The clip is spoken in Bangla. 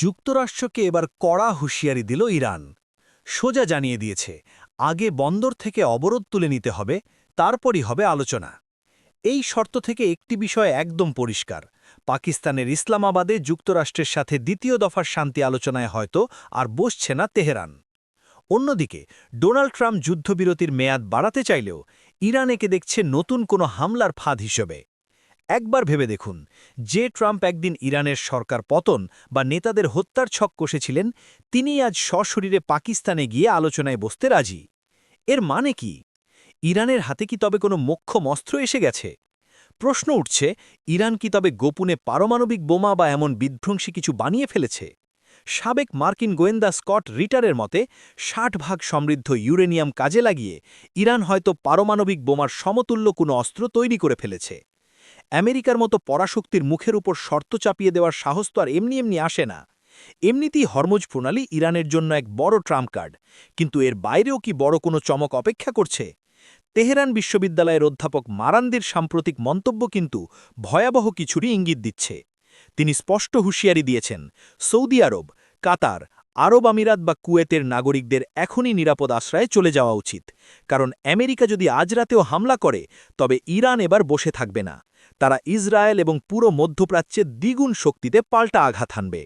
যুক্তরাষ্ট্রকে এবার কড়া হুঁশিয়ারি দিল ইরান। সোজা জানিয়ে দিয়েছে, আগে বন্দর থেকে অবরোধ তুলে নিতে হবে, তারপরই হবে আলোচনা। এই শর্ত থেকে একটি বিষয় একদম পরিষ্কার, পাকিস্তানের ইসলামাবাদে যুক্তরাষ্ট্রের সাথে দ্বিতীয় দফার শান্তি আলোচনায় হয়তো আর বসছে না তেহরান। অন্যদিকে ডোনাল্ড ট্রাম্প যুদ্ধবিরতির মেয়াদ বাড়াতে চাইলেও ইরান একে দেখছে নতুন কোনো হামলার ফাঁদ হিসেবে। একবার ভেবে দেখুন, যে ট্রাম্প একদিন ইরানের সরকার পতন বা নেতাদের হত্যার ছক কষেছিলেন, তিনি আজ সশরীরে পাকিস্তানে গিয়ে আলোচনায় বসতে রাজি। এর মানে কি? ইরানের হাতে কি তবে কোনো মোক্ষম অস্ত্র এসে গেছে? প্রশ্ন উঠছে, ইরান কি তবে গোপনে পারমাণবিক বোমা বা এমন বিধ্বংসী কিছু বানিয়ে ফেলেছে? সাবেক মার্কিন গোয়েন্দা স্কট রিটারের মতে ৬০ ভাগ সমৃদ্ধ ইউরেনিয়াম কাজে লাগিয়ে ইরান হয়তো পারমাণবিক বোমার সমতুল্য কোনো অস্ত্র তৈরি করে ফেলেছে। আমেরিকার মতো পরাশক্তির মুখের উপর শর্ত চাপিয়ে দেওয়ার সাহস তো আর এমনি এমনি আসে না। এমনিতেই হরমুজ প্রণালী ইরানের জন্য এক বড় ট্রাম্প কার্ড, কিন্তু এর বাইরেও কি বড় কোনো চমক অপেক্ষা করছে? তেহরান বিশ্ববিদ্যালয়ের অধ্যাপক মারান্দির সাম্প্রতিক মন্তব্য কিন্তু ভয়াবহ কিছুরই ইঙ্গিত দিচ্ছে। তিনি স্পষ্ট হুঁশিয়ারি দিয়েছেন, সৌদি আরব, কাতার, আরব আমিরাত বা কুয়েতের নাগরিকদের এখনই নিরাপদ আশ্রয়ে চলে যাওয়া উচিত, কারণ আমেরিকা যদি আজ রাতেও হামলা করে তবে ইরান এবার বসে থাকবে না। তারা ইসরায়েল এবং পুরো মধ্যপ্রাচ্যে দ্বিগুণ শক্তিতে পাল্টা আঘাত হানবে।